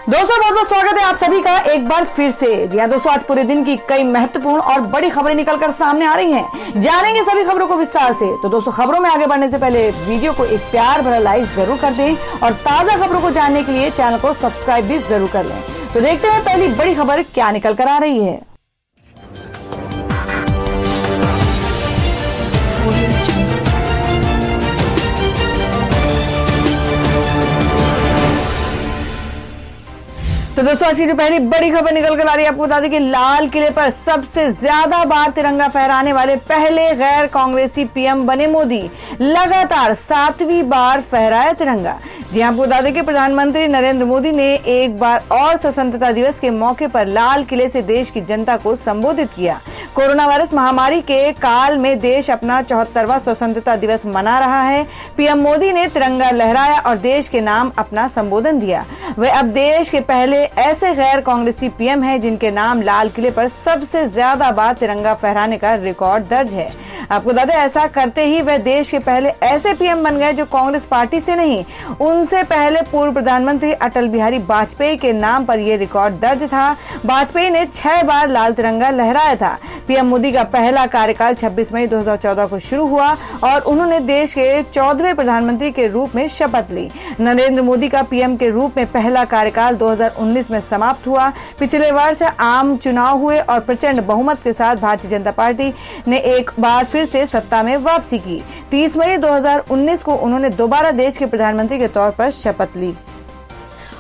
दोस्तों बहुत बहुत स्वागत है आप सभी का एक बार फिर से। जी हाँ दोस्तों, आज पूरे दिन की कई महत्वपूर्ण और बड़ी खबरें निकलकर सामने आ रही हैं। जानेंगे सभी खबरों को विस्तार से। तो दोस्तों, खबरों में आगे बढ़ने से पहले वीडियो को एक प्यार भरा लाइक जरूर कर दें और ताजा खबरों को जानने के लिए चैनल को सब्सक्राइब भी जरूर कर लें। तो देखते हैं पहली बड़ी खबर क्या निकल कर आ रही है। तो दोस्तों, आज की जो पहली बड़ी खबर निकल कर आ रही है, आपको बता दें कि लाल किले पर सबसे ज्यादा बार तिरंगा फहराने वाले पहले गैर कांग्रेसी पीएम बने मोदी। लगातार 7वीं बार फहराया तिरंगा। जी आपको बता दें कि प्रधानमंत्री नरेंद्र मोदी ने एक बार और स्वतंत्रता दिवस के मौके पर लाल किले से देश की जनता को संबोधित किया। कोरोना वायरस महामारी के काल में देश अपना 74वां स्वतंत्रता दिवस मना रहा है। पीएम मोदी ने तिरंगा लहराया और देश के नाम अपना संबोधन दिया। वे अब देश के पहले ऐसे गैर कांग्रेसी पीएम हैं जिनके नाम लाल किले पर सबसे ज्यादा बार तिरंगा फहराने का रिकॉर्ड दर्ज है। आपको बता दें, ऐसा करते ही वे देश के पहले ऐसे पीएम बन गए जो कांग्रेस पार्टी से नहीं, उनसे पहले पूर्व प्रधानमंत्री अटल बिहारी वाजपेयी के नाम पर यह रिकॉर्ड दर्ज था। वाजपेयी ने 6 बार लाल तिरंगा लहराया था। पीएम मोदी का पहला कार्यकाल 26 मई 2014 को शुरू हुआ और उन्होंने देश के 14वें प्रधानमंत्री के रूप में शपथ ली। नरेंद्र मोदी का पीएम के रूप में पहला कार्यकाल 2019 में समाप्त हुआ। पिछले वर्ष आम चुनाव हुए और प्रचंड बहुमत के साथ भारतीय जनता पार्टी ने एक बार फिर से सत्ता में वापसी की। 30 मई 2019 को उन्होंने दोबारा देश के प्रधानमंत्री के तौर पर शपथ ली।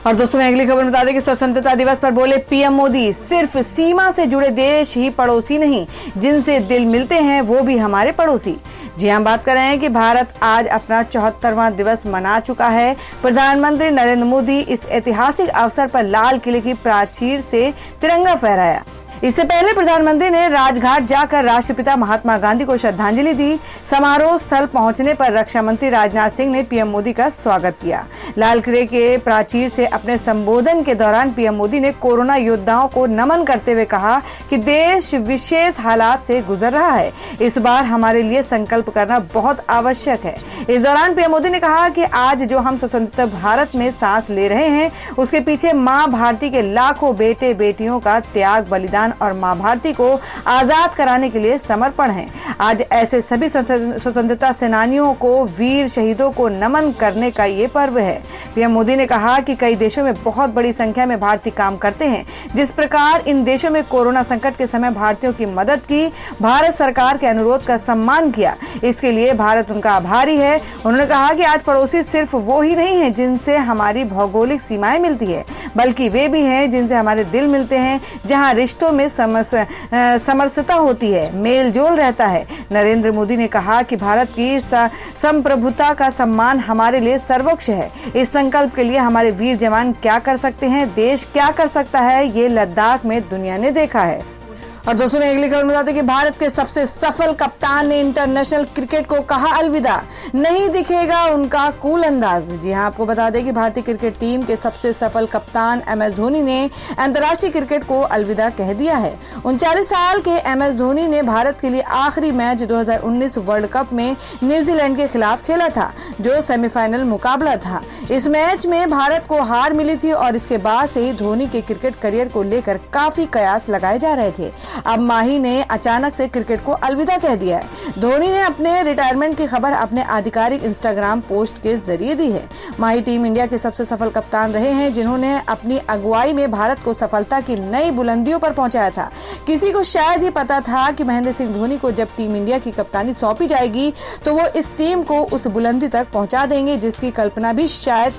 और दोस्तों, अगली खबर बता दें कि स्वतंत्रता दिवस पर बोले पीएम मोदी, सिर्फ सीमा से जुड़े देश ही पड़ोसी नहीं, जिनसे दिल मिलते हैं वो भी हमारे पड़ोसी। जी हम बात कर रहे हैं कि भारत आज अपना 74वां दिवस मना चुका है। प्रधानमंत्री नरेंद्र मोदी इस ऐतिहासिक अवसर पर लाल किले की प्राचीर से तिरंगा फहराया। इससे पहले प्रधानमंत्री ने राजघाट जाकर राष्ट्रपिता महात्मा गांधी को श्रद्धांजलि दी। समारोह स्थल पहुंचने पर रक्षा मंत्री राजनाथ सिंह ने पीएम मोदी का स्वागत किया। लाल किले के प्राचीर से अपने संबोधन के दौरान पीएम मोदी ने कोरोना योद्धाओं को नमन करते हुए कहा कि देश विशेष हालात से गुजर रहा है। इस बार हमारे लिए संकल्प करना बहुत आवश्यक है। इस दौरान पीएम मोदी ने कहा कि आज जो हम स्वतंत्र भारत में सांस ले रहे हैं, उसके पीछे माँ भारती के लाखों बेटे बेटियों का त्याग, बलिदान और मां भारती को आजाद कराने के लिए समर्पण है। आज ऐसे सभी स्वतंत्रता सेनानियों को, वीर शहीदों को नमन करने का ये पर्व है। पीएम मोदी ने कहा कि कई देशों में बहुत बड़ी संख्या में भारतीय काम करते हैं। जिस प्रकार इन देशों में कोरोना संकट के समय भारतीयों की मदद की, भारत सरकार के अनुरोध का सम्मान किया, इसके लिए भारत उनका आभारी है। उन्होंने कहा कि आज पड़ोसी सिर्फ वो ही नहीं है जिनसे हमारी भौगोलिक सीमाएं मिलती है, बल्कि वे भी हैं जिनसे हमारे दिल मिलते हैं, जहां रिश्तों में समरसता होती है, मेल जोल रहता है। नरेंद्र मोदी ने कहा कि भारत की संप्रभुता का सम्मान हमारे लिए सर्वोच्च है। इस संकल्प के लिए हमारे वीर जवान क्या कर सकते हैं, देश क्या कर सकता है, ये लद्दाख में दुनिया ने देखा है। और दोस्तों, मैं अगली खबर बताते कि भारत के सबसे सफल कप्तान ने इंटरनेशनल क्रिकेट को कहा अलविदा, नहीं दिखेगा उनका कूल अंदाज। जी हां, आपको बता दें कि भारतीय क्रिकेट टीम के सबसे सफल कप्तान MS धोनी ने अंतर्राष्ट्रीय क्रिकेट को अलविदा कह दिया है। 39 साल के MS धोनी ने भारत के लिए आखिरी मैच 2019 वर्ल्ड कप में न्यूजीलैंड के खिलाफ खेला था, जो सेमीफाइनल मुकाबला था। इस मैच में भारत को हार मिली थी और इसके बाद से ही धोनी के क्रिकेट करियर को लेकर काफी कयास लगाए जा रहे थे। अब माही ने अचानक से क्रिकेट को अलविदा कह दिया है। धोनी ने अपने रिटायरमेंट की खबर अपने आधिकारिक इंस्टाग्राम पोस्ट के जरिए दी है। माही टीम इंडिया के सबसे सफल कप्तान रहे हैं, जिन्होंने अपनी अगुवाई में भारत को सफलता की नई बुलंदियों पर पहुंचाया था। किसी को शायद ही पता था कि महेंद्र सिंह धोनी को जब टीम इंडिया की कप्तानी सौंपी जाएगी तो वो इस टीम को उस बुलंदी तक पहुंचा देंगे जिसकी कल्पना भी शायद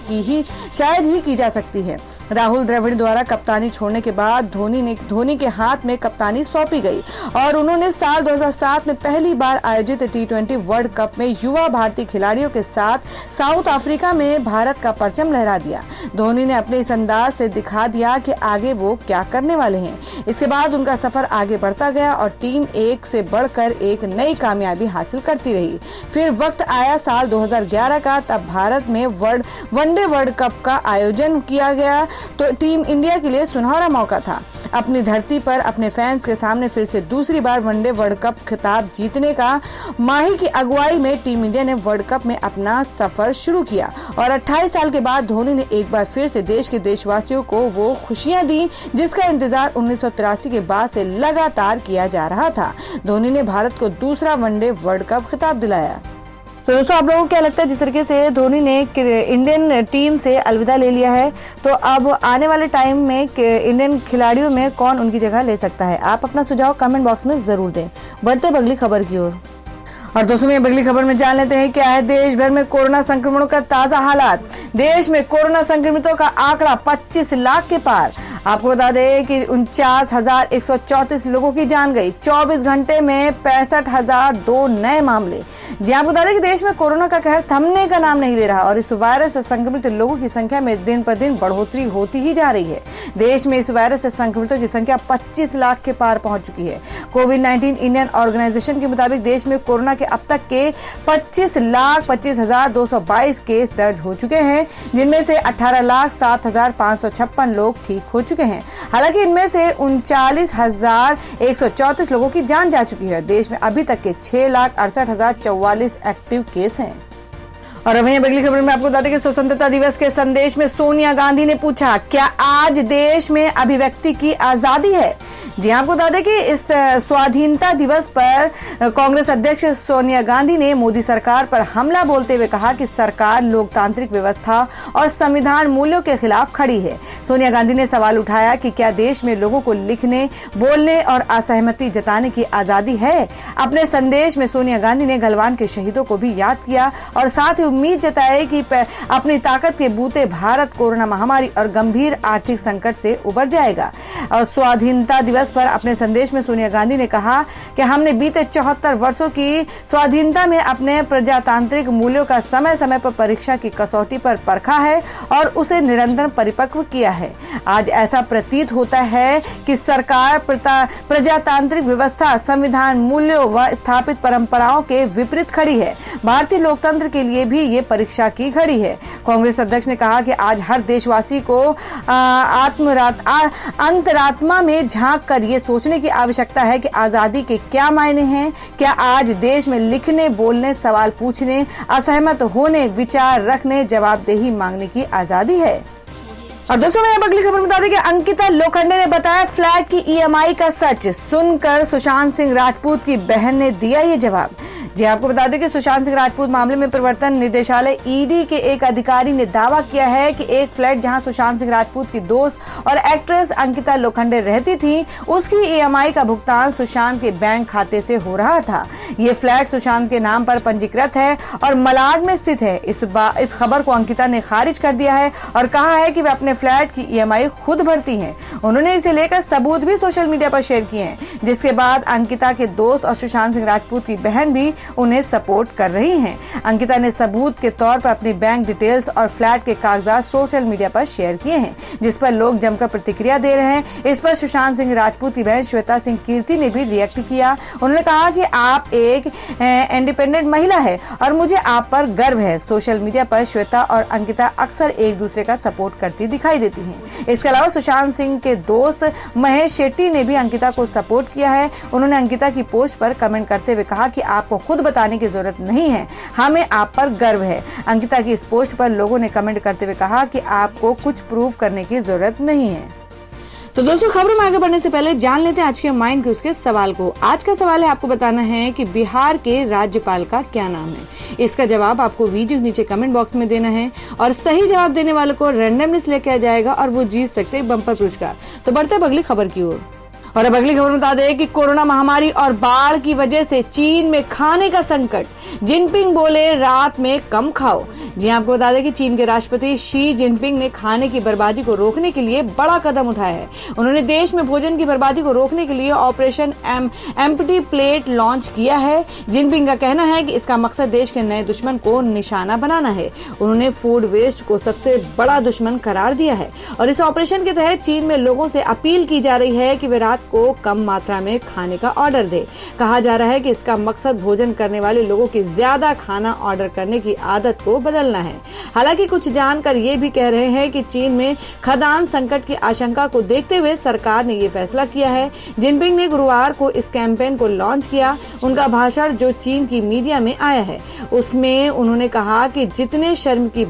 ही की जा सकती है। राहुल द्रविड़ द्वारा कप्तानी छोड़ने के बाद धोनी के हाथ में कप्तानी सौंपी गई और उन्होंने साल 2007 में पहली बार आयोजित T20 वर्ल्ड कप में युवा भारतीय खिलाड़ियों के साथ साउथ अफ्रीका में भारत का परचम लहरा दिया। धोनी ने अपने इस अंदाज से दिखा दिया कि आगे वो क्या करने वाले हैं। इसके बाद उनका सफर आगे बढ़ता गया और टीम एक से बढ़कर एक नई कामयाबी हासिल करती रही। फिर वक्त आया साल 2011 का, तब भारत में वनडे वर्ल्ड कप का आयोजन किया गया तो टीम इंडिया के लिए सुनहरा मौका था अपनी धरती पर अपने फैंस के सामने फिर से दूसरी बार वनडे वर्ल्ड कप खिताब जीतने का। माही की अगुवाई में टीम इंडिया ने वर्ल्ड कप में अपना सफर शुरू किया और 28 साल के बाद धोनी ने एक बार फिर से देश के देशवासियों को वो खुशियां दी जिसका इंतजार 1983 के बाद से लगातार किया जा रहा था। धोनी ने भारत को दूसरा वनडे वर्ल्ड कप खिताब दिलाया। तो दोस्तों, आप लोगों को क्या लगता है जिस तरीके से धोनी ने इंडियन टीम से अलविदा ले लिया है, तो अब आने वाले टाइम में इंडियन खिलाड़ियों में कौन उनकी जगह ले सकता है? आप अपना सुझाव कमेंट बॉक्स में जरूर दें। बढ़ते अगली खबर की ओर। और दोस्तों, में अगली खबर में जान लेते हैं क्या है देश भर में कोरोना संक्रमणों का ताजा हालात। देश में कोरोना संक्रमितों का आंकड़ा 25 लाख के पार। आपको बता दें कि 49,134 लोगों की जान गई। 24 घंटे में 65,002 नए मामले। जी आपको बता दें कि देश में कोरोना का कहर थमने का नाम नहीं ले रहा और इस वायरस से संक्रमित लोगों की संख्या में दिन पर दिन बढ़ोतरी होती ही जा रही है। देश में इस वायरस से संक्रमितों की संख्या 25 लाख के पार पहुंच चुकी है। कोविड-19 इंडियन ऑर्गेनाइजेशन के मुताबिक देश में कोरोना के अब तक के 25,25,222 केस दर्ज हो चुके हैं, जिनमें से 18,07,556 लोग ठीक हो चुके हैं। हालांकि इनमें से 39,134 लोगों की जान जा चुकी है। देश में अभी तक के 6,68,044 एक्टिव केस हैं। और वहीं अगली खबर में आपको बता दें कि स्वतंत्रता दिवस के संदेश में सोनिया गांधी ने पूछा, क्या आज देश में अभिव्यक्ति की आजादी है? जी आपको बता दें कि इस स्वाधीनता दिवस पर कांग्रेस अध्यक्ष सोनिया गांधी ने मोदी सरकार पर हमला बोलते हुए कहा कि सरकार लोकतांत्रिक व्यवस्था और संविधान मूल्यों के खिलाफ खड़ी है। सोनिया गांधी ने सवाल उठाया कि क्या देश में लोगों को लिखने, बोलने और असहमति जताने की आजादी है। अपने संदेश में सोनिया गांधी ने गलवान के शहीदों को भी याद किया और साथ ही उम्मीद जताई कि अपनी ताकत के बूते भारत कोरोना महामारी और गंभीर आर्थिक संकट से उबर जाएगा। और स्वाधीनता दिवस पर अपने संदेश में सोनिया गांधी ने कहा कि हमने बीते 74 वर्षों की स्वाधीनता में अपने प्रजातांत्रिक मूल्यों का समय समय पर परीक्षा की कसौटी पर परखा है और उसे निरंतर परिपक्व किया है। आज ऐसा प्रतीत होता है कि सरकार प्रजातांत्रिक व्यवस्था, संविधान मूल्यों व स्थापित परंपराओं के विपरीत खड़ी है। भारतीय लोकतंत्र के लिए भी ये परीक्षा की घड़ी है। कांग्रेस अध्यक्ष ने कहा कि आज हर देशवासी को अंतरात्मा में झांक कर ये सोचने की आवश्यकता है कि आजादी के क्या मायने हैं। क्या आज देश में लिखने, बोलने, सवाल पूछने, असहमत होने, विचार रखने, जवाबदेही मांगने की आजादी है? और दोस्तों, मैं अगली खबर बता दें कि अंकिता लोखंडे ने बताया फ्लैट की EMI का सच। सुनकर सुशांत सिंह राजपूत की बहन ने दिया ये जवाब। जी आपको बता दें कि सुशांत सिंह राजपूत मामले में प्रवर्तन निदेशालय ED के एक अधिकारी ने दावा किया है कि एक फ्लैट जहां सुशांत सिंह राजपूत की दोस्त और एक्ट्रेस अंकिता लोखंडे रहती थी, उसकी EMI का भुगतान सुशांत के बैंक खाते से हो रहा था। ये फ्लैट सुशांत के नाम पर पंजीकृत है और मलाड में स्थित है। इस खबर को अंकिता ने खारिज कर दिया है और कहा है कि वे अपने फ्लैट की EMI खुद भरती हैं। उन्होंने इसे लेकर सबूत भी सोशल मीडिया पर शेयर किए हैं, जिसके बाद अंकिता के दोस्त और सुशांत सिंह राजपूत की बहन भी उन्हें सपोर्ट कर रही हैं। अंकिता ने सबूत के तौर पर अपनी बैंक डिटेल्स और फ्लैट के कागजात सोशल मीडिया पर शेयर किए हैं, जिस पर लोग जमकर प्रतिक्रिया दे रहे हैं। इस पर सुशांत सिंह राजपूत की बहन श्वेता सिंह कीर्ति ने भी रिएक्ट किया। उन्होंने कहा कि आप एक इंडिपेंडेंट महिला है और मुझे आप पर गर्व है। सोशल मीडिया पर श्वेता और अंकिता अक्सर एक दूसरे का सपोर्ट करती दिखाई देती हैं। इसके अलावा सुशांत सिंह के दोस्त महेश शेट्टी ने भी अंकिता को सपोर्ट किया है। उन्होंने अंकिता की पोस्ट पर कमेंट करते हुए कहा कि आपको खुद बताने की जरूरत नहीं है, हमें आप पर गर्व है। अंकिता की इस पोस्ट पर लोगों ने कमेंट करते हुए कहा कि आपको कुछ प्रूव करने की जरूरत नहीं है। तो दोस्तों, खबरों में आगे बढ़ने से पहले जान लेते हैं आज के माइंड के उसके सवाल को। आज का सवाल है, आपको बताना है कि बिहार के राज्यपाल का क्या नाम है। इसका जवाब आपको वीडियो नीचे कमेंट बॉक्स में देना है और सही जवाब देने वाले को रैंडमली सिलेक्ट किया जाएगा और वो जीत सकते हैं बम्पर पुरस्कार। तो बढ़ते हैं अगली खबर की ओर। और अब अगली खबर बता दें कि कोरोना महामारी और बाढ़ की वजह से चीन में खाने का संकट। जिनपिंग बोले रात में कम खाओ। जी आपको बता दें कि चीन के राष्ट्रपति शी जिनपिंग ने खाने की बर्बादी को रोकने के लिए बड़ा कदम उठाया है। उन्होंने देश में भोजन की बर्बादी को रोकने के लिए ऑपरेशन एम्प्टी प्लेट लॉन्च किया है। जिनपिंग का कहना है कि इसका मकसद देश के नए दुश्मन को निशाना बनाना है। उन्होंने फूड वेस्ट को सबसे बड़ा दुश्मन करार दिया है और इस ऑपरेशन के तहत चीन में लोगों से अपील की जा रही है कि वे रात रात को कम मात्रा में खाने का ऑर्डर दे। कहा जा रहा है कि इसका मकसद भोजन करने वाले लोगों की ज्यादा खाना ऑर्डर करने की आदत को बदलना है। हालांकि कुछ जानकर ये भी कह रहे हैं कि चीन में खाद्यान्न संकट की आशंका को देखते हुए सरकार ने ये फैसला किया है। जिनपिंग ने गुरुवार को इस कैंपेन को लॉन्च किया। उनका भाषण जो चीन की मीडिया में आया है, उसमें उन्होंने कहा कि कितने शर्म की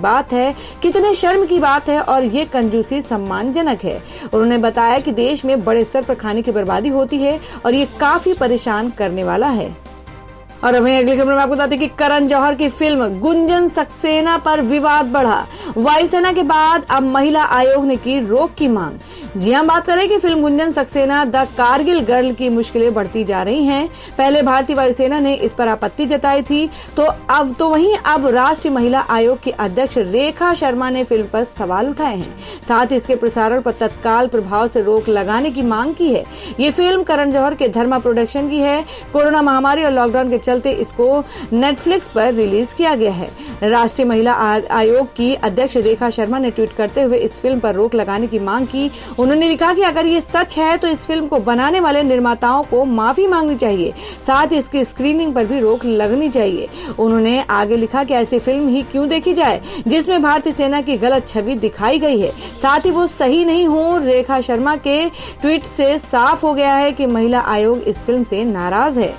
बात है और ये कंजूसी सम्मानजनक है। उन्होंने बताया कि देश में बड़े स्तर पर खाने की बर्बादी होती है और ये काफी परेशान करने वाला है। और वहीं अगली खबर में आपको बताते हैं कि करण जौहर की फिल्म गुंजन सक्सेना पर विवाद बढ़ा। वायुसेना के बाद अब महिला आयोग ने की रोक की मांग। जी हम बात करें कि film Gunjan Saxena the Kargil girl की मुश्किलें बढ़ती जा रही हैं। पहले भारतीय वायुसेना ने इस पर आपत्ति जताई थी, तो वहीं अब राष्ट्रीय महिला आयोग की अध्यक्ष रेखा शर्मा ने फिल्म पर सवाल उठाए हैं। साथ ही इसके प्रसारण पर तत्काल प्रभाव से रोक लगाने की मांग की है। ये फिल्म करण जौहर के धर्मा प्रोडक्शन की है। कोरोना महामारी और लॉकडाउन के चलते इसको नेटफ्लिक्स पर रिलीज किया गया है। राष्ट्रीय महिला आयोग की अध्यक्ष रेखा शर्मा ने ट्वीट करते हुए इस फिल्म पर रोक लगाने की मांग की। उन्होंने लिखा कि अगर ये सच है तो इस फिल्म को बनाने वाले निर्माताओं को माफी मांगनी चाहिए, साथ ही इसकी स्क्रीनिंग पर भी रोक लगनी चाहिए। उन्होंने आगे लिखा कि ऐसी फिल्म ही क्यों देखी जाए जिसमें भारतीय सेना की गलत छवि दिखाई गई है, साथ ही वो सही नहीं हो। रेखा शर्मा के ट्वीट से साफ हो गया है कि महिला आयोग इस फिल्म से नाराज है।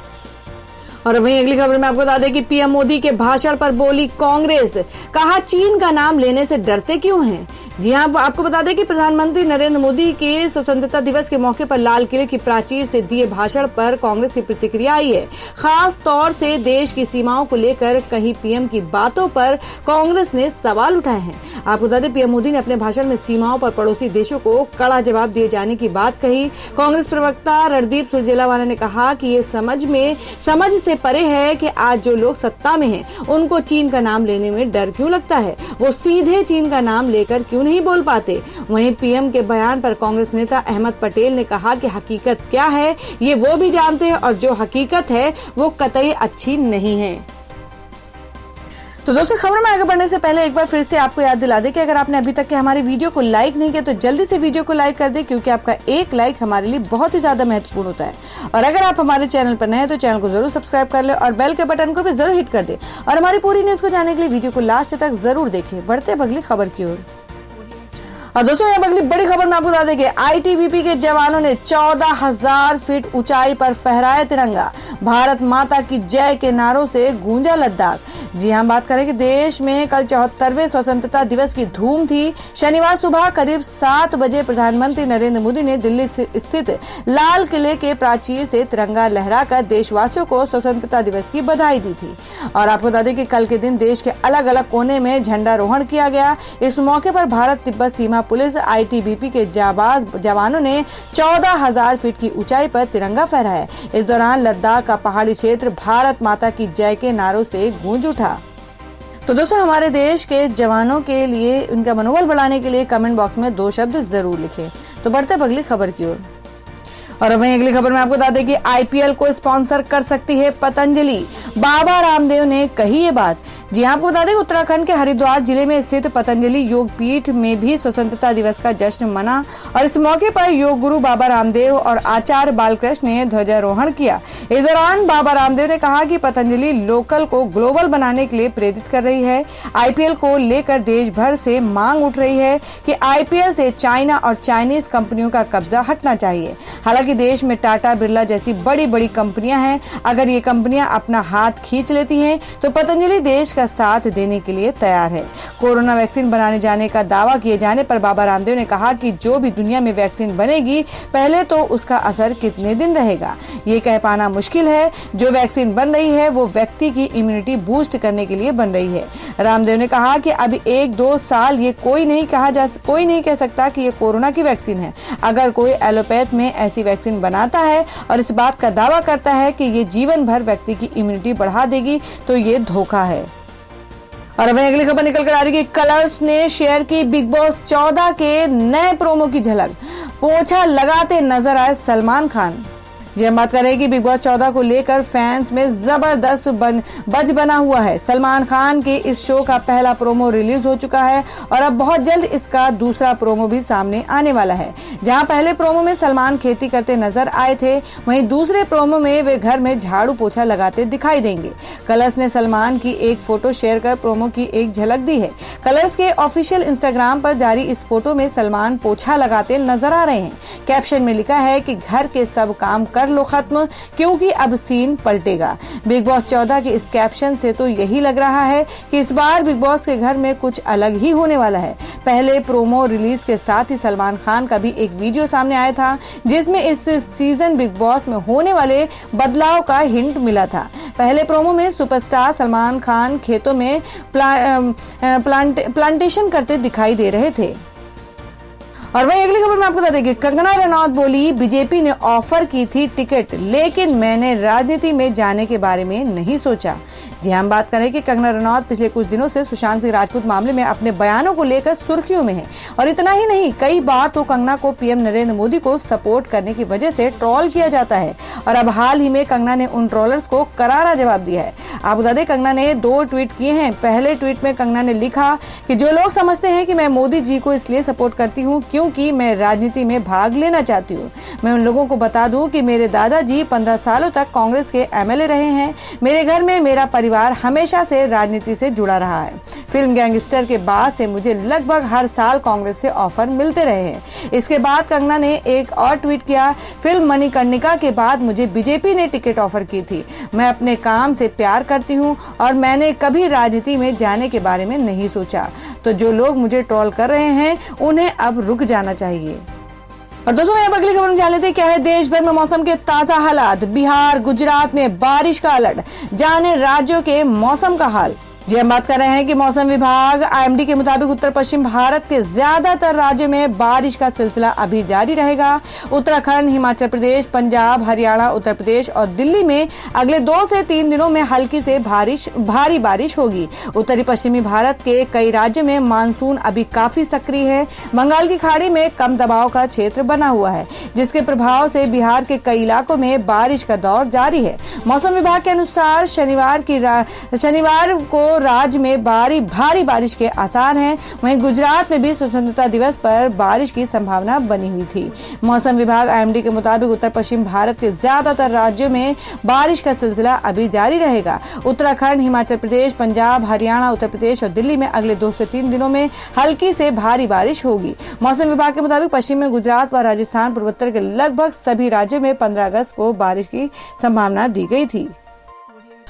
और वहीं अगली खबर में आपको बता दें कि पीएम मोदी के भाषण पर बोली कांग्रेस, कहा चीन का नाम लेने से डरते क्यों हैं। जी हां, आपको बता दें कि प्रधानमंत्री नरेंद्र मोदी के स्वतंत्रता दिवस के मौके पर लाल किले की प्राचीर से दिए भाषण पर कांग्रेस की प्रतिक्रिया आई है। खास तौर से देश की सीमाओं को लेकर कही पीएम की बातों पर कांग्रेस ने सवाल उठाए हैं। आपको बता दें पीएम मोदी ने अपने भाषण में सीमाओं पर पड़ोसी देशों को कड़ा जवाब दिए जाने की बात कही। कांग्रेस प्रवक्ता रणदीप सुरजेवाला ने कहा कि ये समझ से परे है कि आज जो लोग सत्ता में हैं, उनको चीन का नाम लेने में डर क्यों लगता है। वो सीधे चीन का नाम लेकर क्यों नहीं बोल पाते। वहीं पीएम के बयान पर कांग्रेस नेता अहमद पटेल ने कहा कि हकीकत क्या है ये वो भी जानते हैं और जो हकीकत है वो कतई अच्छी नहीं है। तो दोस्तों, खबर में आगे बढ़ने से पहले एक बार फिर से आपको याद दिला दें कि अगर आपने अभी तक के हमारी वीडियो को लाइक नहीं किया तो जल्दी से वीडियो को लाइक कर दें, क्योंकि आपका एक लाइक हमारे लिए बहुत ही ज्यादा महत्वपूर्ण होता है। और अगर आप हमारे चैनल पर नए हैं तो चैनल को जरूर सब्सक्राइब कर ले और बेल के बटन को भी जरूर हिट कर दे। और हमारी पूरी न्यूज को जानने के लिए वीडियो को लास्ट तक जरूर देखें। बढ़ते अगली खबर की ओर। और दोस्तों, यहाँ अगली बड़ी खबर में आपको बता दें कि आईटीबीपी के जवानों ने 14,000 फीट ऊंचाई पर फहराया तिरंगा। भारत माता की जय के नारों से गूंजा लद्दाख। जी हम बात करें कि देश में कल 74वें स्वतंत्रता दिवस की धूम थी। शनिवार सुबह करीब 7 बजे प्रधानमंत्री नरेंद्र मोदी ने दिल्ली स्थित लाल किले के प्राचीर से तिरंगा लहराकर देशवासियों को स्वतंत्रता दिवस की बधाई दी थी। और आपको बता दें कि कल के दिन देश के अलग अलग कोने में झंडारोहण किया गया। इस मौके पर भारत तिब्बत सीमा पुलिस आईटीबीपी के जाबाज जवानों ने 14,000 फीट की ऊंचाई पर तिरंगा फहराया। इस दौरान लद्दाख का पहाड़ी क्षेत्र भारत माता की जय के नारों से गूंज उठा। तो दोस्तों, हमारे देश के जवानों के लिए उनका मनोबल बढ़ाने के लिए कमेंट बॉक्स में 2 शब्द जरूर लिखें। तो बढ़ते अगली खबर की ओर। और वहीं अगली खबर में आपको बता दें कि आईपीएल को स्पॉन्सर कर सकती है पतंजलि। बाबा रामदेव ने कही ये बात। जी आपको बता दें उत्तराखंड के हरिद्वार जिले में स्थित पतंजलि योग पीठ में भी स्वतंत्रता दिवस का जश्न मना और इस मौके पर योग गुरु बाबा रामदेव और आचार्य बालकृष्ण ने ध्वजारोहण किया। इस दौरान बाबा रामदेव ने कहा कि पतंजलि लोकल को ग्लोबल बनाने के लिए प्रेरित कर रही है। आईपीएल को लेकर देश भर से मांग उठ रही है कि आईपीएल से चाइना और चाइनीज कंपनियों का कब्जा हटना चाहिए। हालांकि देश में टाटा बिरला जैसी बड़ी बड़ी कंपनियां हैं। अगर ये कंपनियां अपना हाथ खींच लेती हैं तो पतंजलि देश का साथ देने के लिए तैयार है। कोरोना वैक्सीन बनाने जाने का दावा किए जाने पर बाबा रामदेव ने कहा कि जो भी दुनिया में वैक्सीन बनेगी, पहले तो उसका असर कितने दिन रहेगा ये कह पाना मुश्किल है। जो वैक्सीन बन रही है वो व्यक्ति की इम्यूनिटी बूस्ट करने के लिए बन रही है। रामदेव ने कहा कि अभी 1-2 साल ये कोई नहीं कह सकता कि ये कोरोना की वैक्सीन है। अगर कोई एलोपैथ में ऐसी वैक्सीन बनाता है और इस बात का दावा करता है कि ये जीवन भर व्यक्ति की इम्यूनिटी बढ़ा देगी तो ये धोखा है। और वहीं अगली खबर निकल कर आ रही है कि कलर्स ने शेयर की बिग बॉस 14 के नए प्रोमो की झलक। पोछा लगाते नजर आए सलमान खान। जी हम बात कर रहे हैं कि बिग बॉस 14 को लेकर फैंस में जबरदस्त बज बना हुआ है। सलमान खान के इस शो का पहला प्रोमो रिलीज हो चुका है और अब बहुत जल्द इसका दूसरा प्रोमो भी सामने आने वाला है। जहां पहले प्रोमो में सलमान खेती करते नजर आए थे, वहीं दूसरे प्रोमो में वे घर में झाड़ू पोछा लगाते दिखाई देंगे। कलर्स ने सलमान की एक फोटो शेयर कर प्रोमो की एक झलक दी है। कलर्स के ऑफिशियल इंस्टाग्राम पर जारी इस फोटो में सलमान पोछा लगाते नजर आ रहे हैं। कैप्शन में लिखा है कि घर के सब काम कर लो खत्म, क्योंकि अब सीन पलटेगा। बिग बॉस 14 के इस कैप्शन से तो यही लग रहा है कि इस बार बिग बॉस के घर में कुछ अलग ही होने वाला है। पहले प्रोमो रिलीज के साथ ही सलमान खान का भी एक वीडियो सामने आया था, जिसमें इस सीजन बिग बॉस में होने वाले बदलाव का हिंट मिला था। पहले प्रोमो में सुपरस्टार सलमान खान खेतों में प्लांटेशन करते दिखाई दे रहे थे। और वहीं अगली खबर में आपको बता दें कि कंगना रनौत बोली, बीजेपी ने ऑफर की थी टिकट, लेकिन मैंने राजनीति में जाने के बारे में नहीं सोचा। जी हम बात कर रहे हैं कि कंगना रनौत पिछले कुछ दिनों से सुशांत सिंह राजपूत मामले में अपने बयानों को लेकर सुर्खियों में है। और इतना ही नहीं, कई बार तो कंगना को पीएम नरेंद्र मोदी को सपोर्ट करने की वजह से ट्रोल किया जाता है। और अब हाल ही में कंगना ने उन ट्रोलर्स को करारा जवाब दिया है। आपको बता दें, कंगना ने 2 ट्वीट किए हैं। पहले ट्वीट में कंगना ने लिखा कि जो लोग समझते हैं कि मैं मोदी जी को इसलिए सपोर्ट करती हूँ क्योंकि मैं राजनीति में भाग लेना चाहती हूँ, मैं उन लोगों को बता दूं कि मेरे दादाजी 15 सालों तक कांग्रेस के एमएलए रहे हैं। मेरे घर में मेरा परिवार हमेशा से राजनीति से जुड़ा रहा है। फिल्म गैंगस्टर के बाद से मुझे लगभग हर साल कांग्रेस से ऑफर मिलते रहे हैं। इसके बाद कंगना ने एक और ट्वीट किया, फिल्म मणिकर्णिका के बाद मुझे बीजेपी ने टिकट ऑफर की थी। मैं अपने काम से प्यार करती हूँ और मैंने कभी राजनीति में जाने के बारे में नहीं सोचा। तो जो लोग मुझे ट्रोल कर रहे हैं उन्हें अब रुक जाना चाहिए। और दोस्तों अब अगली खबर में जान लेते हैं क्या है देश भर में मौसम के ताजा हालात। बिहार, गुजरात में बारिश का अलर्ट, जाने राज्यों के मौसम का हाल। जी हम बात कर रहे हैं कि मौसम विभाग आईएमडी के मुताबिक उत्तर पश्चिम भारत के ज्यादातर राज्यों में बारिश का सिलसिला अभी जारी रहेगा। उत्तराखंड, हिमाचल प्रदेश, पंजाब, हरियाणा, उत्तर प्रदेश और दिल्ली में अगले 2 से 3 दिनों में हल्की से भारी बारिश होगी। उत्तरी पश्चिमी भारत के कई राज्यों में मानसून अभी काफी सक्रिय है। बंगाल की खाड़ी में कम दबाव का क्षेत्र बना हुआ है, जिसके प्रभाव से बिहार के कई इलाकों में बारिश का दौर जारी है। मौसम विभाग के अनुसार शनिवार को राज्य में भारी बारिश के आसार हैं। वहीं गुजरात में भी स्वतंत्रता दिवस पर बारिश की संभावना बनी हुई थी। मौसम विभाग आईएमडी के मुताबिक उत्तर पश्चिम भारत के ज्यादातर राज्यों में बारिश का सिलसिला अभी जारी रहेगा। उत्तराखंड, हिमाचल प्रदेश, पंजाब, हरियाणा, उत्तर प्रदेश और दिल्ली में अगले 2 से 3 दिनों में हल्की से भारी बारिश होगी। मौसम विभाग के मुताबिक पश्चिम में गुजरात व राजस्थान, पूर्वोत्तर के लगभग सभी राज्यों में 15 अगस्त को बारिश की संभावना दी गई थी।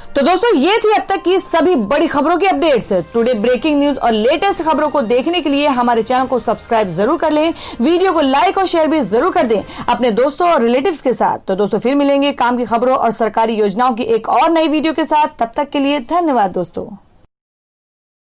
तो दोस्तों ये थी अब तक की सभी बड़ी खबरों की अपडेट्स। टुडे ब्रेकिंग न्यूज और लेटेस्ट खबरों को देखने के लिए हमारे चैनल को सब्सक्राइब जरूर कर लें। वीडियो को लाइक और शेयर भी जरूर कर दें अपने दोस्तों और रिलेटिव्स के साथ। तो दोस्तों फिर मिलेंगे काम की खबरों और सरकारी योजनाओं की एक और नई वीडियो के साथ। तब तक के लिए धन्यवाद दोस्तों।